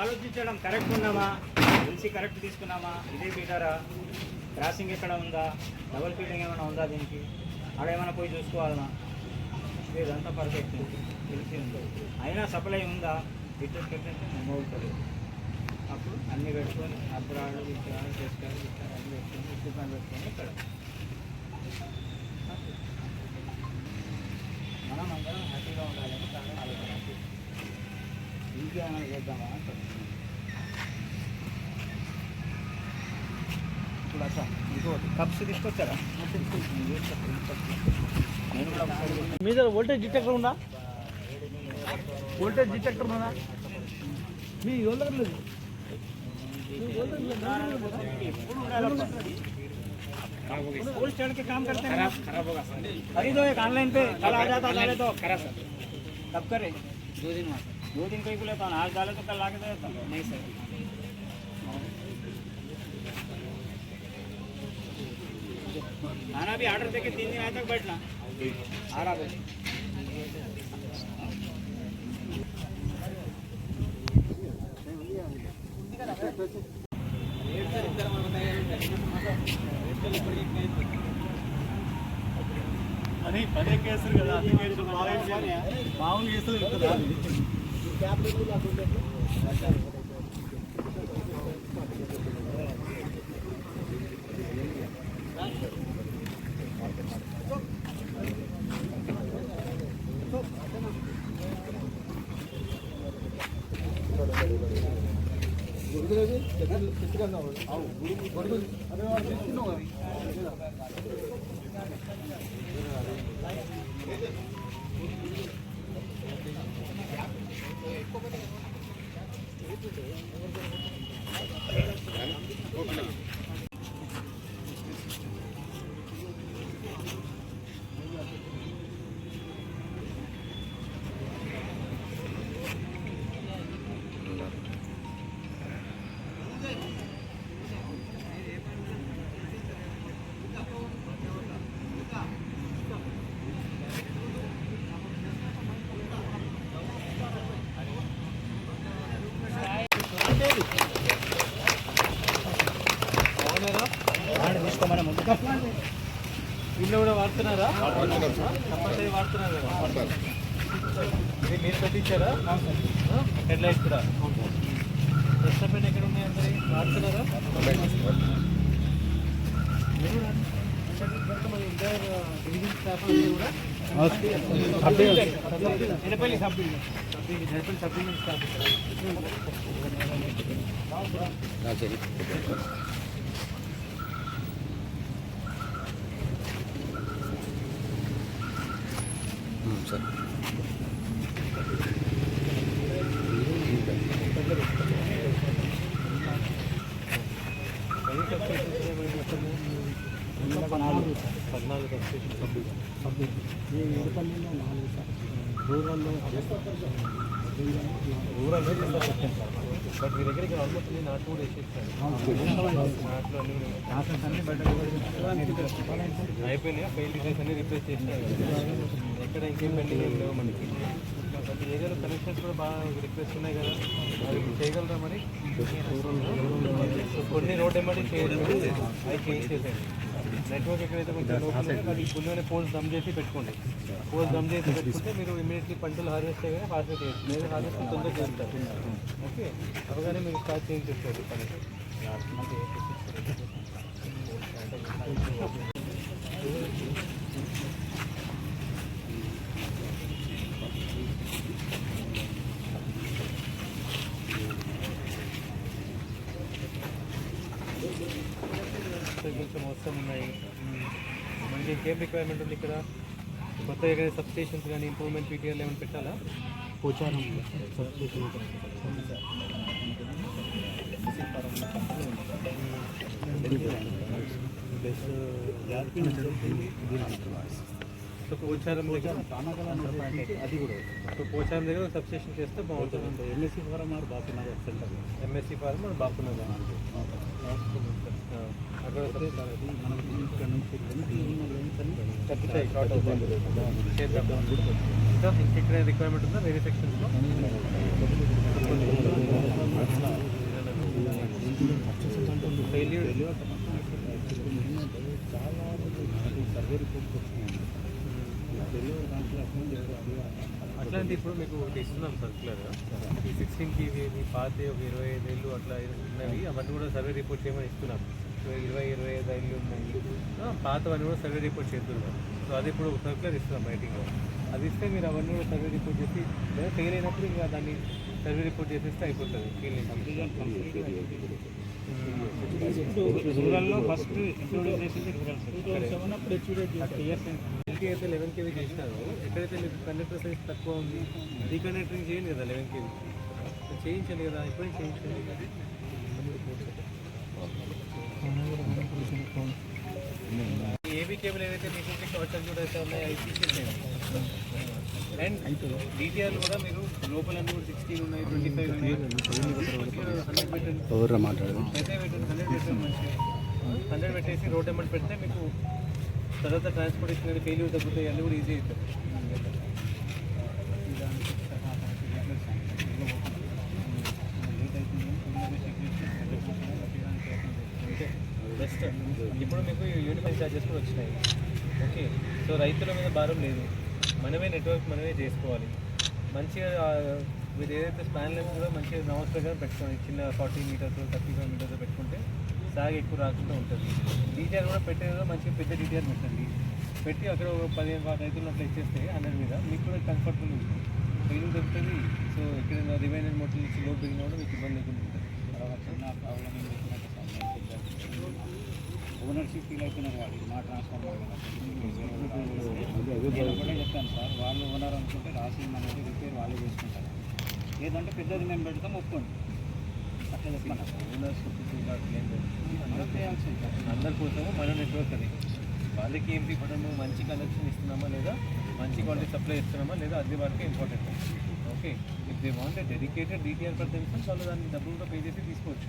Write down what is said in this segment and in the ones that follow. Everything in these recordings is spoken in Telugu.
ఆలోచించడం కరెక్ట్ ఉన్నామా, ఎల్సీ కరెక్ట్ తీసుకున్నామా, ఇదే బీటరా, క్రాసింగ్ ఎక్కడ ఉందా, డబుల్ ఫీడింగ్ ఏమైనా ఉందా, దీనికి ఆడ ఏమైనా పోయి చూసుకోవాలన్నా, ఇదంతా పర్ఫెక్ట్ ఎల్సీ ఉంది. అయినా సప్లై ఉందా, బిట్టర్ పెట్టంటే మోగుతుంది. అప్పుడు అన్నీ పెట్టుకొని అబ్రాడు విత్తనాలు చేసుకొని అన్నీ పెట్టుకొని ఎక్విప్మెంట్ పెట్టుకొని ఇక్కడ మనం అందరం హ్యాపీగా ఉండాలని చాలా ఆలోచన. ఇంకేమైనా చేద్దామా అంటారు. ఇప్పుడు అట్లా ఇంకోటి కప్స్ తీసుకొచ్చారా? నేను కూడా మీ దగ్గర వోల్టేజ్ డిటెక్టర్ ఉందా? వోల్టేజ్ డిటెక్టర్ ఉందా? మీ దగ్గర లేదు. फुल चढ़ के काम करते हैं, खराब होगा सर। खरीदो एक ऑनलाइन पे, कल आ जाता डाले तो खराब सर। कब करे? 2 दिन में। 2 दिन कोई बोले तो आज डाले तो कल लाके दे देता नहीं सर। खाना भी ऑर्डर देके 3 दिन आए तक बैठना 12 बजे। అని పదే కేసులు కదా, అన్ని కేసులు మామూలు కేసులు కదా. వీళ్ళు కూడా వాడుతున్నారా? కంపల్సరీ వాడుతున్నారు కదా. ఇది మీరు పెట్టించారా? హెడ్ లైట్ కూడా రెస్టారెంట్ ఎక్కడ ఉన్నాయి? అందరి వాడుతున్నారా? డివిజన్ స్టాఫ్ కూడా Yedapally sub division staff sir. Rural but మీ దగ్గరికి ఆల్మోస్ట్ నాటు కూడా వేసేస్తాను. అయిపోయినాయి, ఫెయిల్ డిజైన్స్ అన్ని రిప్లేస్ చేసినాయి. ఎక్కడ ఇంకేం పెండింగ్ ఏం లేవు మనకి. బట్ ఏదైనా కనెక్షన్స్ కూడా బాగా రిక్వెస్ట్ ఉన్నాయి కదా, అవి చేయగలరా మరి? కొన్ని రోడ్ ఎమ్మడి చేయలేదు, అవి చేంజ్ చేసేయండి. నెట్వర్క్ ఎక్కడైతే కొంచెం లోపల అది ముందుగానే పోల్స్ దమ్ చేసి పెట్టుకోండి. పోల్స్ దమ్ చేసి పెట్టుకుంటే మీరు ఇమీడియట్లీ పంటలు హార్వెస్ట్ చేయగానే హార్వెస్ట్ చేయొచ్చు. మీరు హార్వెస్ట్ తొందరగా చేస్తారు. ఓకే, అవగానే మీరు స్టార్ట్ చేంజ్ చేస్తారు పని. కొంచెం అవసరం ఉన్నాయి. మనకి ఇంకేం రిక్వైర్మెంట్ ఉంది ఇక్కడ? కొత్తగా ఏదైనా సబ్స్టేషన్స్ కానీ ఇంప్రూవ్మెంట్ పీటీఆర్లు ఏమైనా పెట్టాలా? పోచారం సో పోచారం దగ్గర అది కూడా సో పోచారం దగ్గర సబ్స్టేషన్ చేస్తే బాగుంటుంది. MSC form or Bapunagar centre, MSC form or Bapunagar అక్కడ మనం ఇక్కడ నుంచి తగ్గుతాయి. షార్ట్ అవుతుంది చేద్దాం. ఇంకా ఇంకెక్కడ రిక్వైర్మెంట్ ఉందా వేరే సెక్షన్స్లో? ఏమంటే ఇప్పుడు మీకు ఒకటి ఇస్తున్నాం సర్క్యులర్ ఈ 16కి ఇవి పాత ఒక 25 ఏళ్ళు అట్లా ఉన్నవి అవన్నీ కూడా సర్వే రిపోర్ట్ చేయమని ఇస్తున్నాం. 25 ఏళ్ళు ఉన్నాయి పాతవన్నీ కూడా సర్వే రిపోర్ట్ చేస్తున్నాం. సో అది ఇప్పుడు సర్క్యులర్ ఇస్తున్నాం రైటింగ్. అది ఇస్తే మీరు అవన్నీ కూడా సర్వే రిపోర్ట్ చేసి లేదా ఫెయిల్ అయినప్పుడు ఇంకా దాన్ని సర్వే రిపోర్ట్ చేసేస్తే అయిపోతుంది. రూరల్లో ఫస్ట్ ఇంట్రొడ్యూస్ చేసింది రూరల్ ఎల్టీ అయితే 11 kV చేసినారు. ఎక్కడైతే మీకు కండక్టర్ సైజ్ తక్కువ ఉంది డీకండక్టరింగ్ చేయండి కదా 11 kV చేయించండి కదా, ఎప్పుడైనా చేయించండి. ఏబీ కేబుల్ ఏదైతే మీకు షార్ట్ సర్క్యూట్ అయితే ఉన్నాయో అవి తీసేసేయండి. అండ్ డీటీఆర్లు కూడా మీరు లోపల 16 ఉన్నాయి, 25 ఉన్నాయి, 100 పెట్టండి. ఎవరు మాట్లాడదు అయితే పెట్టండి 100 పెట్టండి. మంచిగా 100 పెట్టేసి రోడ్ అమౌంట్ పెడితే మీకు తర్వాత ట్రాన్స్పోర్టేషన్ కానీ ఫెయిల్యూర్ తగ్గుతాయి, అన్నీ కూడా ఈజీ అవుతాయి. బెస్ట్. ఇప్పుడు మీకు యూనిఫామ్ ఛార్జెస్ కూడా వచ్చినాయి. ఓకే, సో రైతుల మీద భారం లేదు, మనమే నెట్వర్క్ మనమే చేసుకోవాలి. మంచిగా మీరు ఏదైతే స్పాన్ లెన్స్ కూడా మంచిగా నమస్ ప్రకారం పెట్టుకోండి. చిన్న 40 మీటర్స్ 35 మీటర్స్ పెట్టుకుంటే సాగ్ ఎక్కువ రాకుండా ఉంటుంది. డీటీఆర్ కూడా పెట్టేదో మంచిగా పెద్ద డీటీఆర్ పెట్టండి. పెట్టి అక్కడ ఒక 15 రైతులు అట్లా ఇచ్చేస్తే 100 మీద మీకు కూడా కంఫర్టబుల్ ఉంటుంది, ఫెయిల్ దొరుకుతుంది. సో ఎక్కడైనా రిమైనర్ మోటార్ నుంచి లోడ్ దిగినా కూడా మీకు ఇబ్బంది లేకుండా ఉంటుంది. చిన్న ప్రాబ్లం ఏం ఓనర్షిప్ ఫీల్ అవుతున్నారు వాళ్ళు మా ట్రాన్స్ఫార్మర్ ఒకటే చెప్తాను సార్, వాళ్ళు ఓనర్ అనుకుంటే రాసి మనకి రిపేర్ వాళ్ళే చేసుకుంటారు. ఏదంటే పెద్దది మేము పెడతాం ఒప్పుకోండి అట్లా చెప్పాను. ఓనర్షిప్ అందరి కోసము మన నెట్వర్క్ అది. వాళ్ళకి ఏంటి మనము మంచి కనెక్షన్ ఇస్తున్నామా లేదా, మంచి క్వాలిటీ సప్లై ఇస్తున్నామా లేదా, అది వాళ్ళకి important. Okay, if they want dedicated DTR per టెన్షన్ వాళ్ళు దాన్ని డబ్బులు కూడా పే చేసి తీసుకోవచ్చు.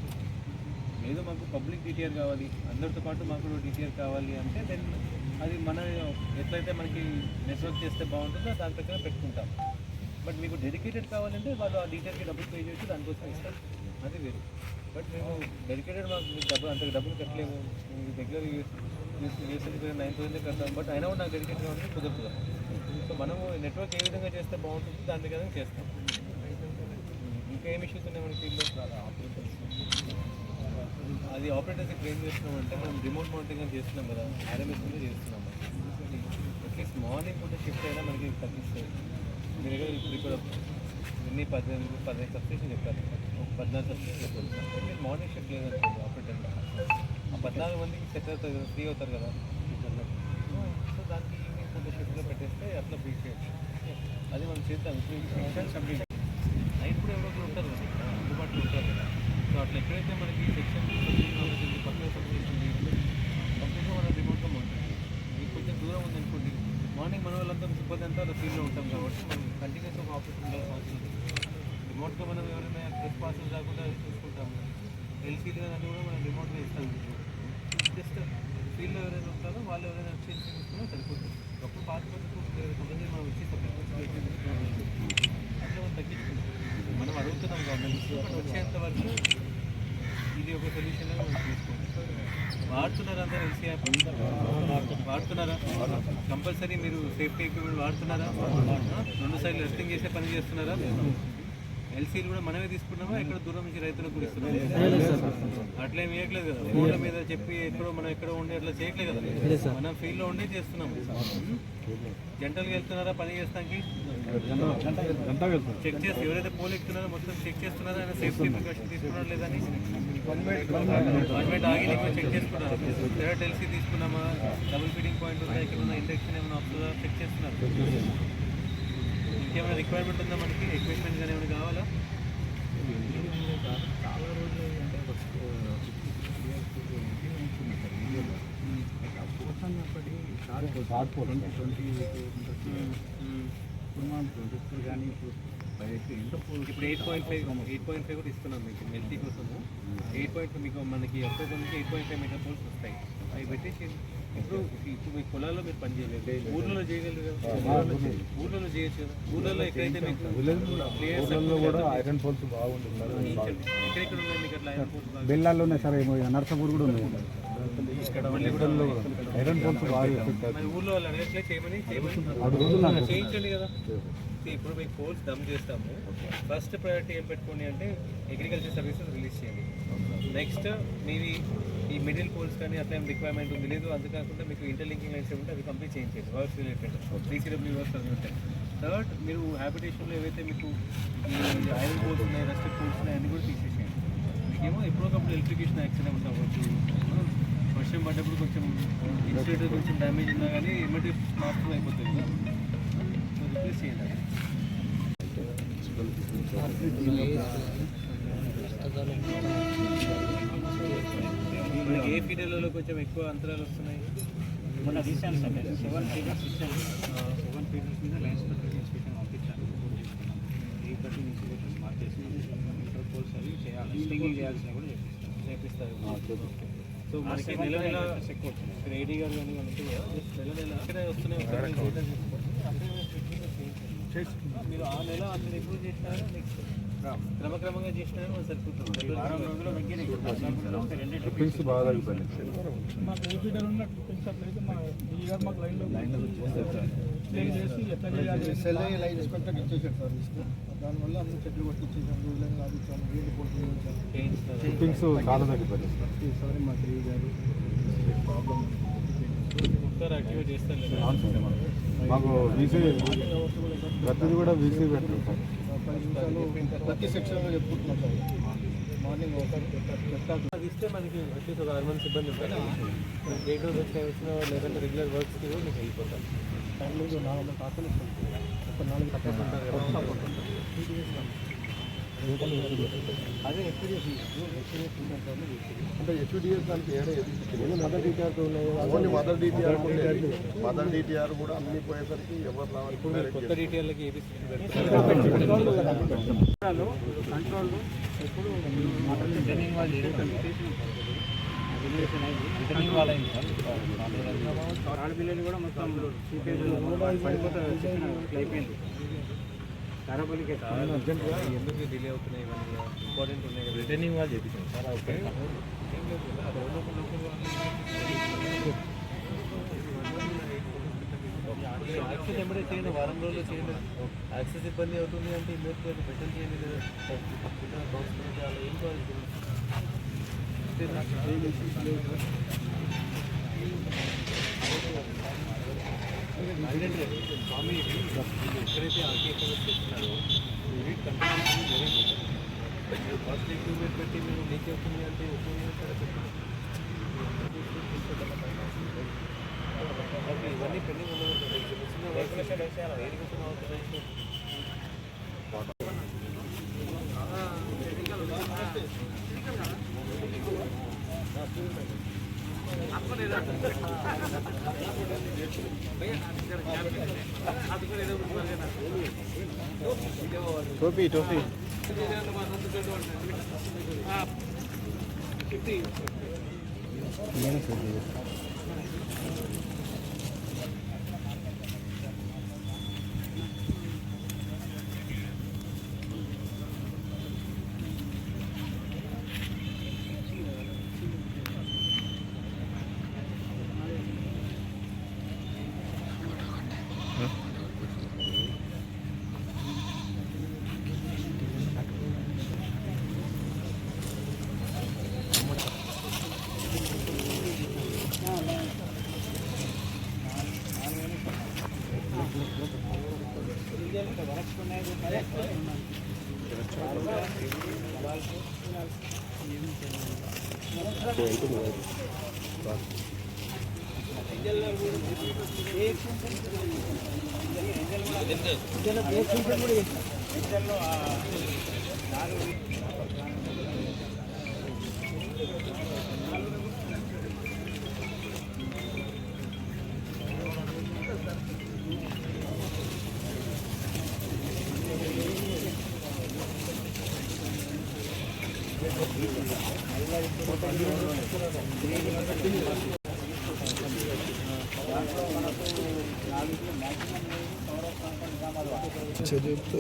లేదు మాకు పబ్లిక్ డీటీఆర్ కావాలి, అందరితో పాటు మాకు డీటీఆర్ కావాలి అంటే దెన్ అది మన ఎట్లయితే మనకి నెట్వర్క్ చేస్తే బాగుంటుందో దాని ప్రకారం పెట్టుకుంటాం. బట్ మీకు డెడికేటెడ్ కావాలంటే వాళ్ళు ఆ డీటీఆర్కి డబ్బులు పే చేయొచ్చు, దానికోసం ఇస్తారు, అది వేరు. బట్ మేము డెడికేటెడ్ మాకు డబ్బులు అంత డబ్బులు కట్టలేము, మీ దగ్గర యూఎస్ఎల్ 9,000 కడతాం, బట్ అయినా కూడా నాకు డెడికేటెడ్ కావాలంటే కుదరదు. సో మనము నెట్వర్క్ ఏ విధంగా చేస్తే బాగుంటుంది దాని విధంగా చేస్తాం. ఇంకా ఏం ఇష్యూస్ ఉన్నాయి మన ఫీల్డ్లో? అది ఆపరేటర్స్ ఇప్పుడు ఏం చేస్తున్నాం అంటే మనం రిమోట్ మానిటరింగ్ అని చేస్తున్నాం కదా, ఆర్ఎంఎస్ మీద చేస్తున్నాం. అట్లీస్ట్ మార్నింగ్ పూట షిఫ్ట్ అయినా మనకి తగ్గిస్తుంది. మీ దగ్గర ఇప్పుడు ఎన్ని 15 సబ్స్టేషన్ చెప్పారు, 14 సబ్స్టేషన్ చెప్పారు. అట్లీస్ట్ మార్నింగ్ షిఫ్ట్ లేదనుకోండి ఆపరేటర్, ఆ 14 మందికి సెట్ అవుతుంది కదా, ఫ్రీ అవుతారు కదా. సో దానికి ఈవినింగ్ పూట షిఫ్ట్లో పెట్టేస్తే అట్లా ఫ్రీ చేయొచ్చు. అది మనం చేద్దాం. ఇప్పుడు సబ్మిట్ నైట్ కూడా ఎవరో ఉంటారు కదా, అందుబాటులో ఉంటారు కదా. సో అట్లా ఎక్కడైతే మనకి సెక్షన్ పక్కన సబ్స్టేషన్ కంప్లీట్గా మనం రిమోట్గా ఉంటుంది. మీకు కొంచెం దూరం ఉందనుకోండి, మార్నింగ్ మన వాళ్ళంతా సిబ్బంది అంతా అలా ఫీల్డ్లో ఉంటాం కాబట్టి మనం కంటిన్యూస్గా ఆపరేషన్ ఉండాల్సిన అవసరం లేదు. రిమోట్గా మనం ఎవరైనా ప్రెస్ పాసెస్ రాకుండా చూసుకుంటాము. ఎల్సీలు కానీ కూడా మనం రిమోట్గా ఇస్తాము. జస్ట్ ఫీల్డ్లో ఎవరైనా ఉంటారో వాళ్ళు ఎవరైనా చేంజ్ చేసుకున్నా సరిపోతుంది. అప్పుడు పాత కొంతమంది మనం వచ్చి సపరేట్ అట్లా మనం తగ్గించుకుంటాం. మనం అడుగుతున్నాం గవర్నమెంట్, బట్ వచ్చేంత వరకు ఇది ఒక సొల్యూషన్ మనం తీసుకోండి. వాడుతున్నారా అందరూ ఎల్సీ యాప్? వాడుతున్నారా? కంపల్సరీ మీరు సేఫ్టీ ఎక్విప్మెంట్ వాడుతున్నారా? 2 సైడ్లు ఎర్తింగ్ చేసే పని చేస్తున్నారా? ఎల్సీలు కూడా మనమే తీసుకున్నామా, ఎక్కడ దూరం నుంచి రైతులకు కూడా ఇస్తున్నాం? అట్లేం వేయట్లేదు కదా, ఫోన్ల మీద చెప్పి ఎక్కడో మనం ఎక్కడో ఉండి అట్లా చేయట్లేదు కదా, మనం ఫీల్డ్లో ఉండి చేస్తున్నాం. జంటలుగా వెళ్తున్నారా పని చేస్తానికి? చెక్ చేసి ఎవరైతే పోల్ ఎక్కుతున్నారో మొత్తం చెక్ చేస్తున్నారా, ఆయన సేఫ్టీ ప్రికాషన్ తీసుకున్నారా లేదని 1 మినిట్ ఆగి ఇక్కడ చెక్ చేసుకున్నారు. డైరెక్ట్ ఎల్సీ తీసుకున్నామా, డబుల్ ఫీడింగ్ పాయింట్ ఉందా, ఇక్కడ ఉన్న ఇండక్షన్ ఏమైనా వస్తుందా చెక్ చేస్తున్నారు. ఇంకేమైనా రిక్వైర్మెంట్ ఉందా మనకి, ఎక్విప్మెంట్ కానీ ఏమైనా కావాలా? ఇప్పుడు 8.5 కూడా ఇస్తున్నాం మీకు ఎల్సీ కోసము. 8.5 మీకు మనకి అక్టోబర్ నుంచి 8.5 మీటర్ పోల్స్ వస్తాయి. అవి పెట్టేసి ఇప్పుడు మీ పొలాల్లో మీరు పని చేయలేదు, ఊర్లలో చేయగలరు కదా, ఊర్లలో చేయొచ్చు కదా. ఊర్లలో ఎక్కడైతే మీకు కూడా ఐరన్ పోల్స్ బాగుంటున్నారు. ఎక్కడెక్కడ ఉన్నాయి మీకు అట్లా ఐరన్ పోల్స్? బెల్లాల్లో ఉన్నాయి సార్, నర్సాపూర్ కూడా ఉన్నాయి. ఇక్కడ ఐరన్ పోల్స్ బాగా మరి ఊర్లో వాళ్ళు అడగట్లే చేయమని అడుగుతున్నారు. చేయించండి కదా, ఇప్పుడు మీకు పోల్స్ దమ్ చేస్తాము. ఫస్ట్ ప్రయారిటీ ఏం పెట్టుకోండి అంటే అగ్రికల్చర్ సర్వీసెస్ రిలీజ్ చేయండి. నెక్స్ట్ మీవి ఈ మిడిల్ పోల్స్ కానీ అట్లా ఏం రిక్వైర్మెంట్ ఉంది లేదు, అంతేకాకుండా మీకు ఇంటర్లింకింగ్ లైన్స్ ఉంటే అవి కంప్లీట్ చేయించండి, వర్క్స్ రిలేటెడ్ DCW వర్క్స్ అవి ఉంటాయి. థర్డ్, మీరు హ్యాబిటేషన్లో ఏవైతే మీకు ఈ ఐరన్ పోల్స్ ఉన్నాయి, రస్టెడ్ పోల్స్ ఉన్నాయి అన్నీ కూడా తీసేసేయండి. మీకేమో ఎప్పుడోకప్పుడు ఎలక్ట్రికేషన్ యాక్సిడెంట్ అవ్వచ్చు, వర్షం పడ్డప్పుడు కొంచెం ఇన్స్టేటర్ కొంచెం డ్యామేజ్ ఉన్నా కానీ ఇమీడియట్ మాత్రం అయిపోతుంది కదా, సో రిప్లేస్ చేయండి. మనకి ఏ ఫీడర్లలో కొంచెం ఎక్కువ అంతరాలు వస్తున్నాయి? మొన్న రీసెంట్ అంటే 7 ఫీడర్స్ ఇచ్చాను. 7 ఫీడర్స్ మీద లైన్స్ కట్టింగ్ ఇన్స్పెక్షన్ పంపించాను. ఈ కట్టింగ్ ఇన్స్పెక్షన్ మార్క్ చేసి ఇంటర్ పోల్స్ అవి చేయాలి, స్టింగింగ్ చేయాల్సిన కూడా చేపిస్తారు. సో మనకి నెల నెల ఎక్కువ వచ్చినాయి. ఏడీ గారు కానీ మనకి నెల నెల అక్కడే వస్తున్నాయి. మీరు ఆ నెల అక్కడ ఎప్పుడు చేసినారో నెక్స్ట్ క్రమక్రమంగా చేసినారో సరిపోతుంది. వారం రోజుల్లో ఫీజు బాగా అయిపోయింది. మాకు ఏ ఫీడర్ ఉన్న పెంచట్లేదు. మా DE గారు మాకు లైన్లో చేసి ఎట్లా చేయాలి SLA లైన్ ఇన్స్పెక్టర్ ఇచ్చేసాడు సార్ లిస్ట్. దానివల్ల అన్ని చెట్లు కొట్టించేసాం, రోజులను ఆదించాము, వీళ్ళు పోటీ ఫిక్స్ చాలా తగ్గిపోయింది. ఈసారి మా DE గారు ప్రాబ్లం ఒకసారి యాక్టివేట్ చేస్తారు. మాకు వీసీ ప్రతిది కూడా వీసీ పెట్టారు సార్. 10 నిమిషాలు ప్రతి సెక్షన్లో చెప్పుకుంటున్నాం సార్. మార్నింగ్ ఒకసారి అది ఇస్తే మనకి అట్లీస్ట్ ఒక 6 మంత్స్ ఇబ్బంది ఉంటుంది. 8 రోజులు వచ్చిన లేదంటే రెగ్యులర్ వర్క్స్కి కూడా మీకు వెళ్ళిపోతాం. టైంలో 400 కాకలు ఒక 4 తప్పకుండా అదే HDS అంటే HDS దానికి మదర్ DTR ఉన్నాయి. ఓన్లీ మదర్ DTR కూడా అన్ని పోయేసరికి ఎవరు రావాలి. ఇప్పుడు మీరు కొత్త డీటెయిల్కి కంట్రోల్ ఎప్పుడు రిటర్నింగ్ వాళ్ళు రిటర్నింగ్ వాళ్ళు అయింది సార్. ఆడపిల్లలు కూడా మొత్తం సీపేజ్ పడిపోతే అయిపోయింది. కరబలికి అర్జెంట్గా ఎందుకు డిలే అవుతున్నాయి, ఇవన్నీ ఇంపార్టెంట్ ఉన్నాయి కదా. రిటర్నింగ్ వాళ్ళు చేపించారు సార్. ఓకే, ఏం లేదు యాక్సెస్ ఎంబడే చేయండి, వారం రోజుల్లో చేయండి. యాక్సెస్ ఇబ్బంది అవుతుంది అంటే ఇమ్మీడియట్గా మెటల్ చేయండి లేదా అలా ఏం కావాలి. స్వామి ఎక్కడైతే ఆర్కిఎఫ్ఎస్ చేస్తున్నారో యూనిట్ కంట్రోల్ వెరీ గుడ్. మీరు ఫస్ట్ ఎక్విప్మెంట్ పెట్టి మీరు లీక్ అవుతుంది అంటే ఓకే, ఇవన్నీ పెండింగ్ ఉన్నది. చిన్న వైబ్రేషన్ వేసేయాలి, ఏది కోసం అవుతుంది. టోపీ చదివితే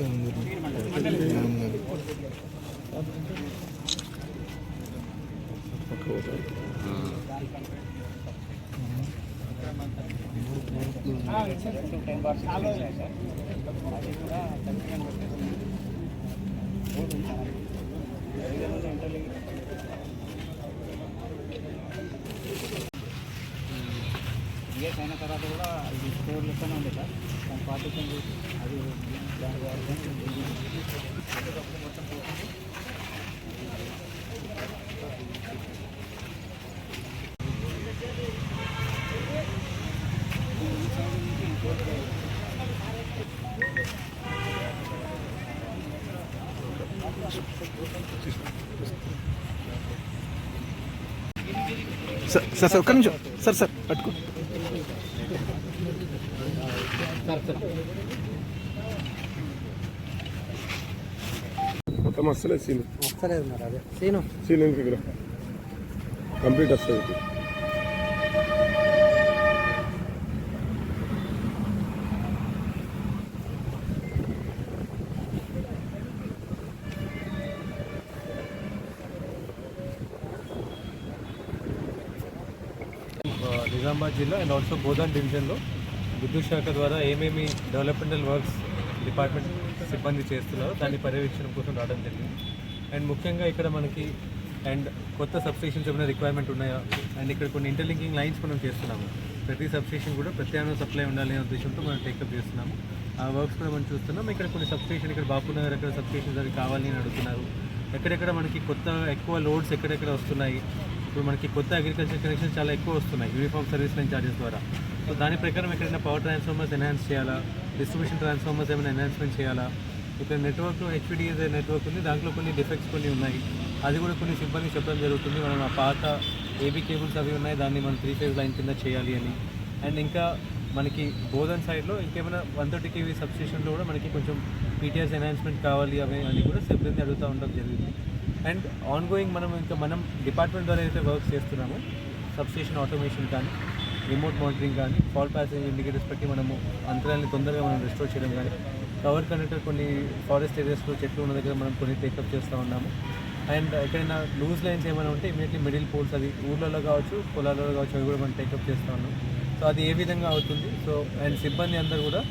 $10 సార్. అది కూడా ఖచ్చితంగా పెట్టేస్తాం. ఇంటర్లింక్ ఇయర్స్ అయిన తర్వాత కూడా ఇది స్టోర్ లెక్కనే ఉంది సార్. దాని పార్టీషన్ చేసి అది దాని మొత్తం పోతుంది. సార్ ఒక్క నిమిషం సార్ పట్టుకో. మొత్తం వస్తలేదు సీన్ వస్తలేదు మరి అదే సీను సీన్ ఎందుకు కంప్లీట్ వస్తుంది. నిజామాబాద్ జిల్లా అండ్ ఆల్సో బోధన్ డివిజన్లో విద్యుత్ శాఖ ద్వారా ఏమేమి డెవలప్మెంటల్ వర్క్స్ డిపార్ట్మెంట్ సిబ్బంది చేస్తున్నారో దాన్ని పర్యవేక్షణ కోసం రావడం జరిగింది. అండ్ ముఖ్యంగా ఇక్కడ మనకి అండ్ కొత్త సబ్స్టేషన్స్ ఏమైనా రిక్వైర్మెంట్ ఉన్నాయా, అండ్ ఇక్కడ కొన్ని ఇంటర్లింకింగ్ లైన్స్ మనం చేస్తున్నాము. ప్రతి సబ్స్టేషన్ కూడా ప్రత్యామ్నాయ సప్లై ఉండాలి అనే ఉద్దేశంతో మనం టేకప్ చేస్తున్నాము. ఆ వర్క్స్ కూడా మనం చూస్తున్నాం. ఇక్కడ కొన్ని సబ్స్టేషన్ ఇక్కడ బాపునగర్ ఎక్కడ సబ్స్టేషన్స్ అవి కావాలి అని అడుగుతున్నారు. ఎక్కడెక్కడ మనకి కొత్త ఎక్కువ లోడ్స్ ఎక్కడెక్కడ వస్తున్నాయి. ఇప్పుడు మనకి కొత్త అగ్రికల్చర్ కనెక్షన్స్ చాలా ఎక్కువ వస్తున్నాయి యూనిఫామ్ సర్వీస్ లైన్ చార్జెస్ ద్వారా. సో దాని ప్రకారం ఎక్కడైనా పవర్ ట్రాన్స్ఫార్మర్స్ ఎన్హాన్స్ చేయాలా, డిస్ట్రిబ్యూషన్ ట్రాన్స్ఫార్మర్స్ ఏమైనా ఎన్హాన్స్మెంట్ చేయాలా. ఇక్కడ నెట్వర్క్ హెచ్పిడిఎస్ నెట్వర్క్ ఉంది, దాంట్లో కొన్ని డిఫెక్ట్స్ కొన్ని ఉన్నాయి. అది కూడా కొన్ని సిబ్బంది చెప్పడం జరుగుతుంది. మనం ఆ పాత ఏబీ కేబుల్స్ అవి ఉన్నాయి, దాన్ని మనం 3 ఫేజ్ లైన్ కింద చేయాలి అని. అండ్ ఇంకా మనకి బోధన్ సైడ్లో ఇంకేమైనా 130 kV సబ్స్టేషన్లో కూడా మనకి కొంచెం పీటీఆర్స్ ఎన్హాన్స్మెంట్ కావాలి అవి అని కూడా సిబ్బంది అడుగుతూ ఉండడం జరిగింది. అండ్ ఆన్గోయింగ్ మనం డిపార్ట్మెంట్ ద్వారా అయితే వర్క్ చేస్తున్నామో సబ్స్టేషన్ ఆటోమేషన్ కానీ, రిమోట్ మానిటరింగ్ కానీ, ఫాల్ ప్యాసేజ్ ఇండికేటర్స్ బట్టి మనము అంతరాన్ని తొందరగా మనం రెస్టోర్ చేయడం కానీ, కవర్ కనెక్టర్ కొన్ని ఫారెస్ట్ ఏరియాస్లో చెట్లు ఉన్న దగ్గర మనం కొన్ని టేకప్ చేస్తూ ఉన్నాము. అండ్ ఎక్కడైనా లూజ్ లైన్స్ ఏమైనా ఉంటే ఇమీడియట్లీ మిడిల్ పోల్స్ అది ఊళ్ళలో కావచ్చు పొలాలలో కావచ్చు అవి కూడా మనం టేకప్ చేస్తూ ఉన్నాం. సో అది ఏ విధంగా అవుతుంది. సో అండ్ సిబ్బంది అందరూ కూడా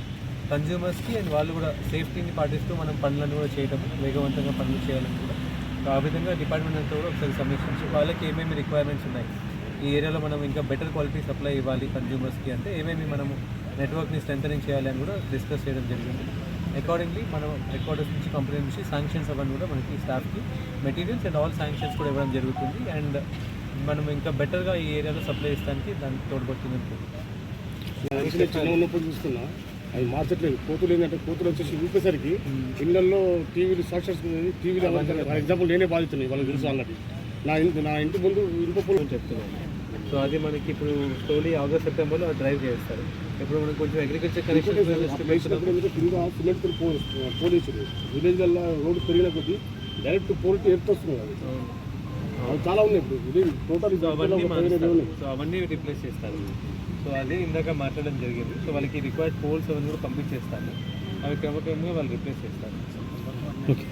కన్జ్యూమర్స్కి అండ్ వాళ్ళు కూడా సేఫ్టీని పాటిస్తూ మనం పనులను కూడా చేయడం, వేగవంతంగా పనులు చేయాలని కూడా. సో ఆ విధంగా డిపార్ట్మెంట్ అంతా కూడా ఒకసారి సమీక్షించి వాళ్ళకి ఏమేమి రిక్వైర్మెంట్స్ ఉన్నాయి, ఈ ఏరియాలో మనం ఇంకా బెటర్ క్వాలిటీ సప్లై ఇవ్వాలి కన్జ్యూమర్స్కి అంటే ఏమేమి మనము నెట్వర్క్ని స్ట్రెంథనింగ్ చేయాలి అని కూడా డిస్కస్ చేయడం జరిగింది. అకార్డింగ్లీ మనం హెడ్ క్వార్టర్స్ నుంచి కంపెనీ నుంచి శాంక్షన్స్ అవన్నీ కూడా మనకి స్టాఫ్కి మెటీరియల్స్ అండ్ ఆల్ శాంక్షన్స్ కూడా ఇవ్వడం జరుగుతుంది. అండ్ మనం ఇంకా బెటర్గా ఈ ఏరియాలో సప్లై ఇస్తానికి దానికి తోడ్పడుతుంది అనుకుంటున్నాం. చిన్న ఉన్నప్పుడు చూస్తున్నా అవి మార్చట్లేదు. కోతులు ఏంటంటే కోతులు వచ్చేసి ఊపేసరికి ఇళ్లలో టీవీలు సాక్షర్స్ టీవీలో ఫర్ ఎగ్జాంపుల్ నేనే బాధితున్నాయి వాళ్ళకి తెలుసు అన్నది. నా ఇంటి ముందు ఇనుప పూలు చెప్తున్నాను. సో అది మనకి ఇప్పుడు స్లోలీ ఆగస్ట్ సెప్టెంబర్లో డ్రైవ్ చేస్తారు. ఇప్పుడు మనం కొంచెం అగ్రికల్చర్ కనెక్షన్ కింద సిమెంట్ పోలీసులు విలేజ్ వల్ల రోడ్డు పెరిగిన కొద్దీ డైరెక్ట్ పోలీసు ఎత్తుస్తున్నాయి. అవి చాలా ఉన్నాయి. ఇప్పుడు విలేజ్ టోటల్ అవన్నీ రిప్లేస్ చేస్తారు. సో అదే ఇందాక మాట్లాడడం జరిగింది. సో వాళ్ళకి రిక్వైర్డ్ పోల్స్ అవన్నీ కూడా పంపించేస్తాను. అవి క్రమక్రమంగా వాళ్ళు రిప్లేస్ చేస్తారు. ఓకే.